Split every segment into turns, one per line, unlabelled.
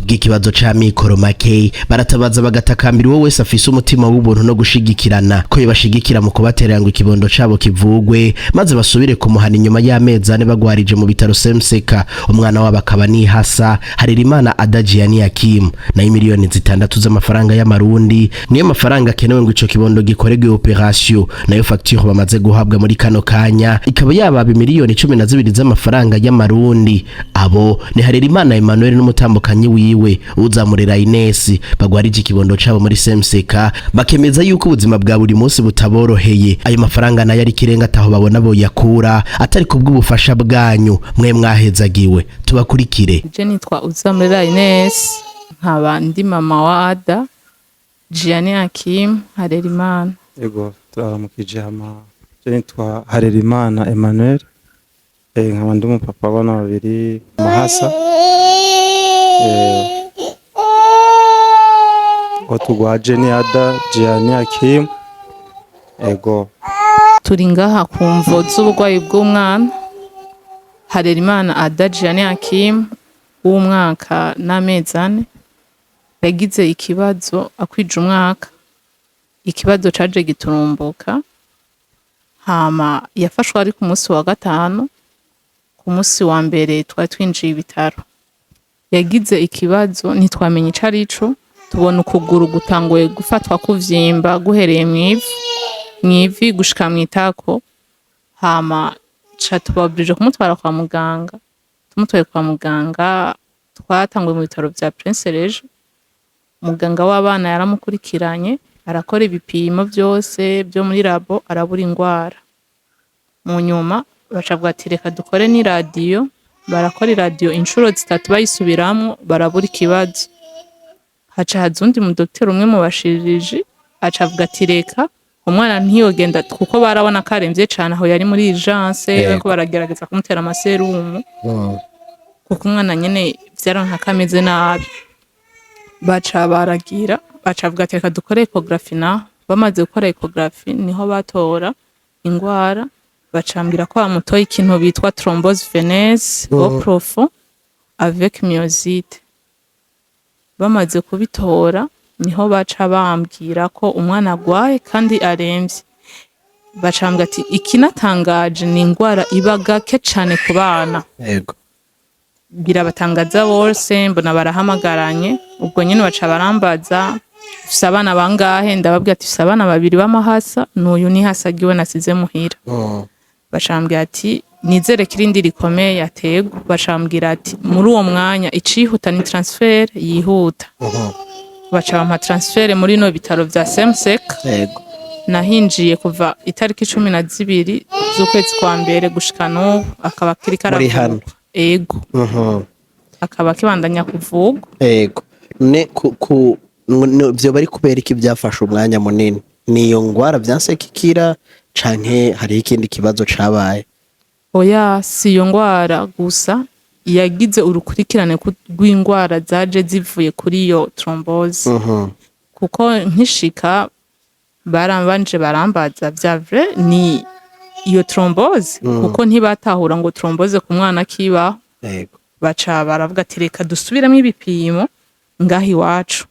Ikibazo ca mikoro make baratabaza bagatakambira uwo wese afise umutima w'ubuntu no gushigikirana ko yobashigikira mu kubaterera ngo ikibondo cabo kivugwe maze basubire kumuhana inyuma y'amezi ane bagwarije mu bitaro Semseka. Umwana wabo akaba Nihasa Harerimana Adajiani Hakim na miliyoni 6 z'amafaranga y'amarundi niyo mafaranga akenewe ngo ico kibondo gikorerwe operation. Nayo facture bamaze guhabwa muri kano kanya ikaba yababa miliyoni 12 z'amafaranga y'amarundi. Abo ni Harerimana Emmanuel n'umutambukanyi wiwe uzamurera Ines bagwarije ikibondo cabo muri Semseka, bakemeza yuko ubuzima bwa buri munsi butaboroheye. Ayo mafaranga nayo ari kirenga ataho babona bo yakura atari kubw'ubufasha bwanyu mwe mwahezagiwe. Tubakurikire.
Je nitwa Uzamurera Ines, nkaba ndi mama wa Ada Jiani Hakim Harerimana.
Yego turamukije hama. Je nitwa Harerimana Emmanuel, nkaba ndi umupapa w'abana babiri Muhasa. Otugwaje ni Ada Jiani Hakim. Ego
turi ngaha kumvo z'ubugwayi bw'umwana Harerimana Ada Jiani Hakim w'umwaka n'amezi 4 yagize ikibazo akwije umwaka. Ikibazo caje giturumbuka hama yafashwe ari ku munsi wa gatanu. Ku munsi wa mbere twari twinjiye ibitaro, yagize ikibazo ntitwamenye icarico. Tubona ukuguru gutanguye gufatwa kuvyimba guhereye mwivi gushika mwitako, hama cha tubabrije kumutwara kwa muganga. Tumutwaye kwa muganga twatanguye mu bitaro vya Prince Regis. Muganga w'abana yaramukurikiranye arakora ibipimo byose byo muri labo arabura ingwara. Mu nyuma bacavuga ati reka dukore ni radio. Barakora radio inshuro 3 bayisubiramwo barabura ikibazo. Haca hazundi mu docteur umwe mu bashirije acavuga ati reka umwana ntiyogenda kuko barabona karemvye cyane aho yari muri urgence bako baragerageza kumutera amaserumu kuko umwana nyene vyaranka kameze nabi. Baca baragira bacavuga ati reka dukore ecography. Na bamaze gukora ecography niho batora ingwara. Bacambira ko bamutoye ikintu bitwa thrombose veineuse au profond avec myosite. Bamaze kubitora niho baca bambwira ko umwana agwaye kandi aremvye. Bacambwa ati ikinatangaje ni ingwara ibaga ke cyane ku bana.
Yego
Birabatangaza bose mbona barahamagaranye. Ubwo nyine baca barambaza ufise abana bangahe, ndababwira ati ufise abana babiri b'amahasa n'uyu Nihasa giwe nasize muhira. Bacambwira ati nizere kirindi rikomeye yatego. Bacambwira ati muri uwo mwanya icihuta ni transfer yihuta. Baca bampa transfer muri no bitaro vya Semseka.
Yego
Nahinjiye kuva itariki 12 z'ukwezi kwa mbere gushika no akaba kiri karavuga. Ego akaba kibandanya kuvugwa.
Yego ne byo bari kubera iki byafasha umwanya munini? Niyo ngwara byansekikira canke hari ikindi kibazo cabaye?
Oya, si iyo ngwara gusa, yagize urukurikirane rw'ingwara zaje zivuye kuri iyo thrombose. Kuko nkishika barambanje barambaza vya vrai ni iyo thrombose kuko ntibatahura ngo thrombose ku mwana kiba.
Yego
Baca baravuga ati reka dusubiramo ibipimo ngahi wacu.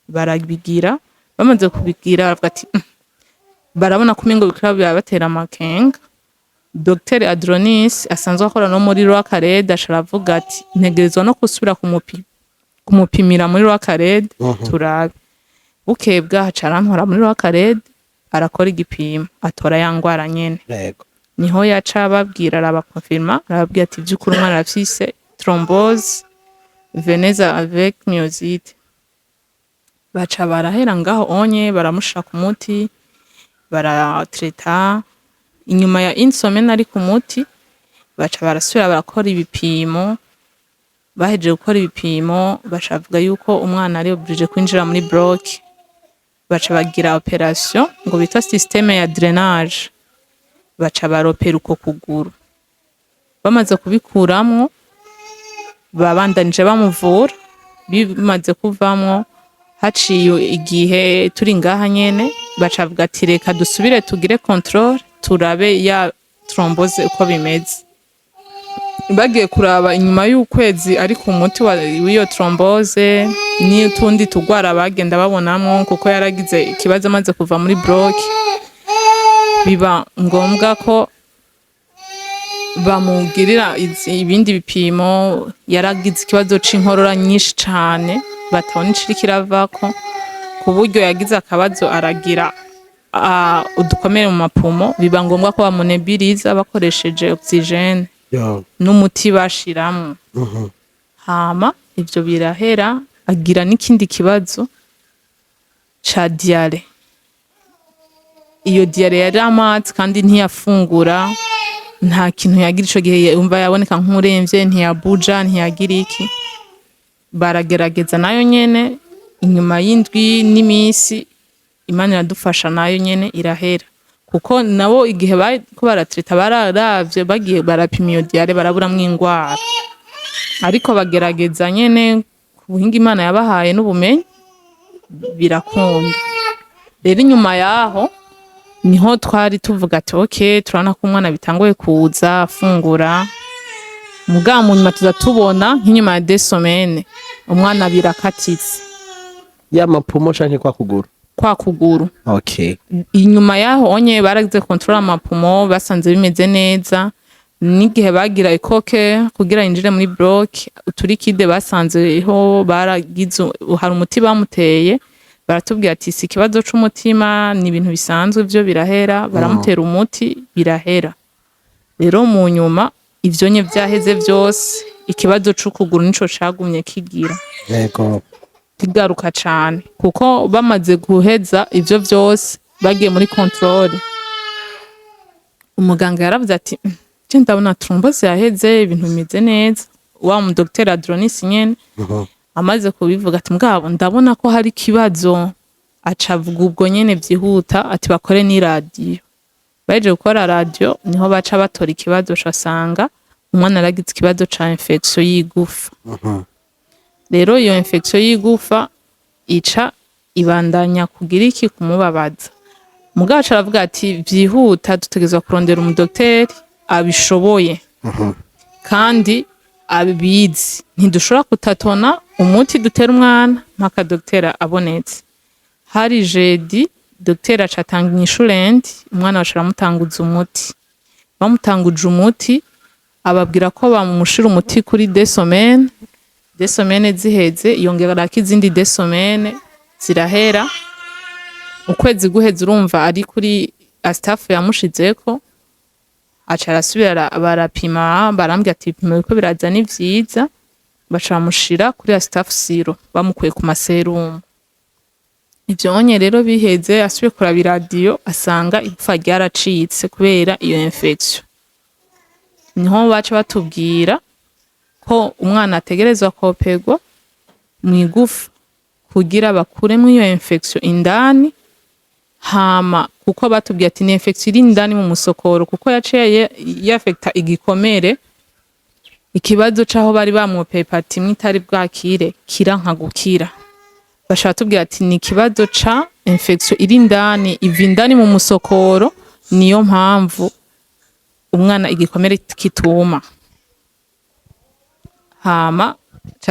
Barabigira, bamaze kubigira baravuga ati barabona kumengo bikira batera amakenga. Dr Adronis asanzwe akora no muri Rwakarede asharavuga ati ntegerezwa no kusubira kumupimira muri Rwakarede turabe. Bukebwa hacarantwara muri Rwakarede arakora igipimo atora yangwara nyene.
Yego
Niho yaca babwira arabakonfirma arababwira ati by'ukuri umwana arafise thrombose veineuse avec myosite. Baca barahera ngaho onye baramushaka umuti baratreta. Inyuma ya insomene ari ku muti baca barasubira barakora ibipimo. Baheje gukora ibipimo bashavuga yuko umwana ari oblige kwinjira muri bloc. Baca bagira operation ngo bita systeme ya drainage. Baca baropera uko kuguru. Bamaze kubikuramwo babandanije bamuvura. Bimaze kuvamwo haciye igihe turi ngaha nyene bacavuga ati reka dusubire tugire control turabe ya trombose uko bimeze. Bagiye kuraba inyuma y'ukwezi ariko umuti w'iyo trombose n'utundi tugwara bagenda babonamwo kuko yaragize ikibazo amaze kuva muri bloc, biba ngombwa ko bamugirira ibindi bipimo. Yaragize ikibazo c'inkorora nyinshi cane batabona iciri kiravako, ku buryo yagize akabazo aragira udukomere mu mapumo, biba ngombwa ko bamunebiriza bakoresheje oxygene n'umuti bashiramwo. Hama ivyo birahera, agira n'ikindi kibazo ca diare. Iyo diare yari amazi kandi ntiyafungura, nta kintu yagira ico gihe, yumva yaboneka nk'uremvye, ntiyabuja, ntiyagira iki. Baragerageza nayo nyene, inyuma y'indwi n'imisi Imana iradufasha nayo nyene irahera, kuko nabo igihe bariko baratreta bararavye, bagiye barapima iyo diare baraburamwo ingwara, ariko bagerageza nyene ku buhinga Imana yabahaye n'ubumenyi birakunda. Rero inyuma yaho niho twari tuvuga ati okay, turabona ko umwana bitanguye kuza afungura, mugabo mu nyuma tuza tubona nk'inyuma ya 2 semaines umwana birakatitse.
Ya mapumo canke kwa kuguru?
Kwa kuguru.
Okay.
Inyuma yaho onye baragize control amapumo, basanze bimeze neza. N'igihe bagira ikoke kugira yinjire muri bloc, uturikide basanze ho baragize, hari umuti bamuteye, baratubwira ati si ikibazo c'umutima, ni ibintu bisanzwe, ivyo birahera. Baramutera umuti birahera. Rero mu nyuma ivyo nye vyaheze vyose, ikibazo c'ukuguru nico cagumye kigira.
Yego.
Kigaruka cane, kuko bamaze guheza ivyo vyose bagiye muri control, umuganga yaravuze ati je ndabona trombose yaheze, ibintu bimeze neza. Wa mu Dr Adronis nyene amaze kubivuga ati mugabo ndabona ko hari kibazo, acavuga ubwo nyene vyihuta ati bakore ni radio. Baje gukora radio niho baca batora ikibazo, casanga umwana aragize ikibazo ca infection y'igufa. Rero iyo infection y'igufa ica ibandanya kugira iki, kumubabaza. Mugabo aravuga ati vyihuta dutegezwa kurondera umudokiteri abishoboye kandi abizi, ntidushobora kutatona umuti dutera umwana mpaka dokiteri abonetse. Hari jeudi dokiteri acatanga inyishurendi, umwana bashara mutanguza umuti. Bamutanguje umuti ababwira ko bamushira umuti kuri 2 semaines. 2 semaines ziheze yongera izindi 2 semaines zirahera. Ukwezi guheze urumva ari kuri staff yamushizeko, aca arasubira barapima, barambwira ati ibipimo biko biraza ni vyiza, baca bamushira kuri staff siro, bamukuye ku maserumu. Ivyo onye rero biheze, asubiye kuraba radio asanga igufa ryaracitse kubera iyo infection. Niho baca batubwira ko umwana ategerezwa kopegwa mu igufa kugira bakuremwo iyo infection indani. Hama kuko batubwiye ati ni infection iri indani mu musokoro, kuko yaciye yafekta igikomere, ikibazo caho bari bamwopeye parti imwe itari bwakire kiranka gukira. Bashaka tubwira ati ni ikibazo ca infection iri indani, iva indani mu musokoro, niyo mpamvu umwana igikomere kituma. Hama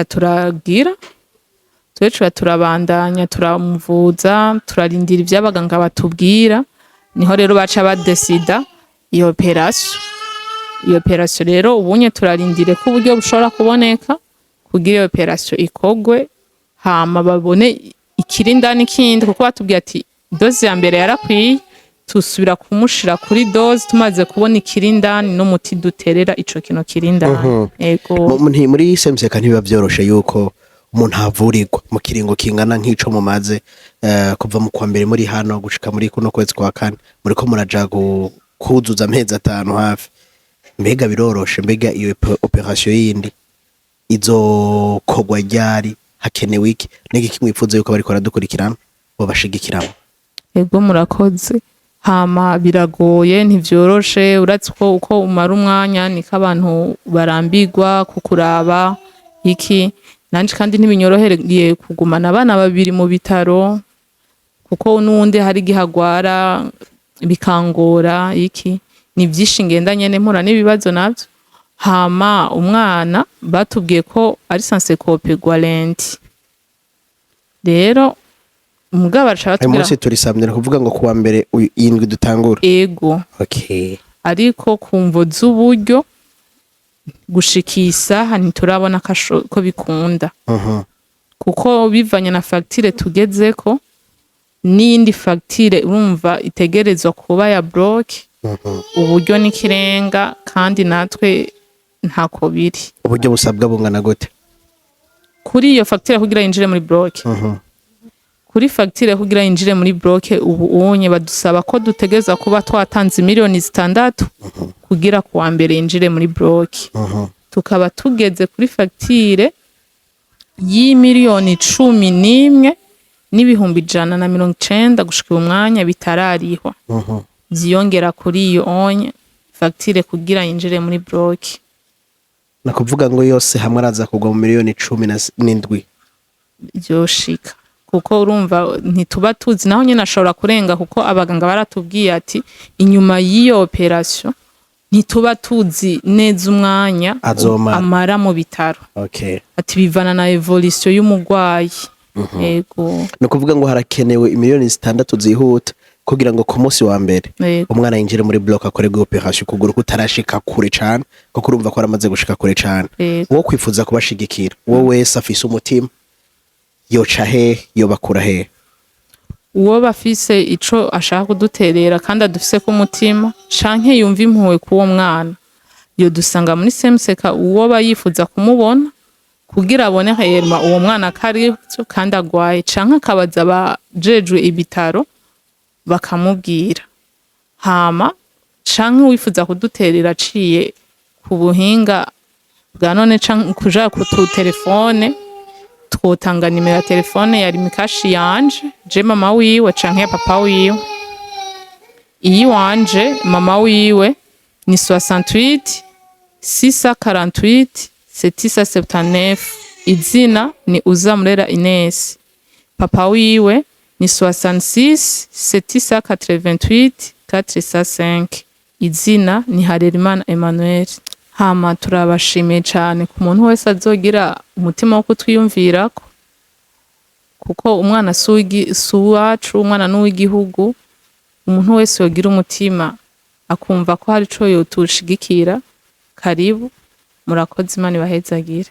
turagira turecu turabandanya, turamuvuza, turarindira ivy'abaganga batubwira. Niho rero baca badesida iyo operation. Iyo operation rero ubunye turarindire ko uburyo bushobora kuboneka kugira iyo operation ikogwe, hama babone ikirindani kindi, kuko batubwiye ati doze ya mbere yarakwiye, tusubira kumushira kuri doze tumaze kubona ikirindani n'umuti duterera ico kino kirindani. Ego
muri semseka ntibiba vyoroshe yuko umuntu havurirwa mu kiringo kingana nk'ico mumaze kuva mu kwa mbere muri hano gushika muri kuno kwezi kwa kane, muriko muraja kuzuza amezi 5 hafi. Mbega biroroshe? Mbega iyo operation yindi izo kogwa ryari? Hakenewe iki? Niki kimwifuza yuko bariko baradukurikirana bobashigikiramo?
Ego murakoze. Hama biragoye, ntivyoroshe, uratse uko umara umwanya niko abantu barambirwa kukuraba iki. nanje kandi ntibinyorohereye kugumana abana babiri mu bitaro kuko n'uwundi hari gihagwara bikangora iki ni byinshi ngenda nyene mpura n'ibibazo navyo. Hama umwana batubwiye ko ari sansekope lenti, rero umugabo araca
uyu
batubwira
munsi turi samedi kuvuga ngo kuwa mbere indwi dutangura.
ego
Okay.
ariko kumvo z'uburyo gushika isaha ntiturabona ko bikunda kuko bivanye na fagitire tugezeko n'iyindi fagitire urumva itegerezwa kuba ya bloke uburyo n'ikirenga kandi natwe ntako biri.
Uburyo busabwa bungana gute
Kuri iyo fagitire kugira yinjire muri bloke kuri fagitire kugira yinjire muri bloke ubu unye badusaba ko dutegereza kuba twatanze miliyoni 6 kugira kuwa mbere yinjire muri bloke. Tukaba tugeze kuri fagitire y'imiliyoni 11 n'ibihumbi 190 gushika umwanya bitararihwa. Vyiyongera kuri iyo onye fagitire kugira yinjire muri bloke.
nakuvuga ngo yose hamwe araza kugwa mu miliyoni 17
Byoshika kuko urumva ntituba tuzi naho nyine ashobora kurenga kuko abaganga baratubwiye ati inyuma y'iyo operation ntituba tuzi neza umwanya amara mu bitaro.
Okay.
Ati bivana na evolution y'umugwayi. Yego.
Nakuvuga ngo harakenewe imiliyoni 6 zihuta kugira ngo ku munsi wa mbere umwana yinjire muri block akorerwe operation kuguru kutarashika kure cyane kuko urumva ko aramaze gushika kure cyane. Wo kwifuza kubashigikira wowe wese afise umutima yoca he yobakura he?
Uwo bafise ico ashaka kuduterera kandi adufise ku mutima canke yumva impuhwe kuwo mwana yo dusanga muri semseka uwo bayifuza kumubona kugira abone herma uwo mwana kari kandi agwaye canke akabaza abajejwe ibitaro bakamubwira. Hama canke wifuza kuduterera aciye ku buhinga bwa none canke kuja ku telefone twotanga nimero ya telefone ya rimikashi yanje je mama wiwe canke ya papa wiwe. Iyi wanje mama wiwe ni 68 648 779 izina ni Uzamurera Ines. Papa wiwe ni 66 788 405 izina ni Harerimana Emmanuel. Hama turabashimiye cyane ku muntu wese azogira umutima wo kutwiyumvirako kuko umwana suwacu umwana n'uw'igihugu. Umuntu wese yogira umutima akumva ko hari ico yotushigikira. Karibu, murakoze, Imana ibahezagire.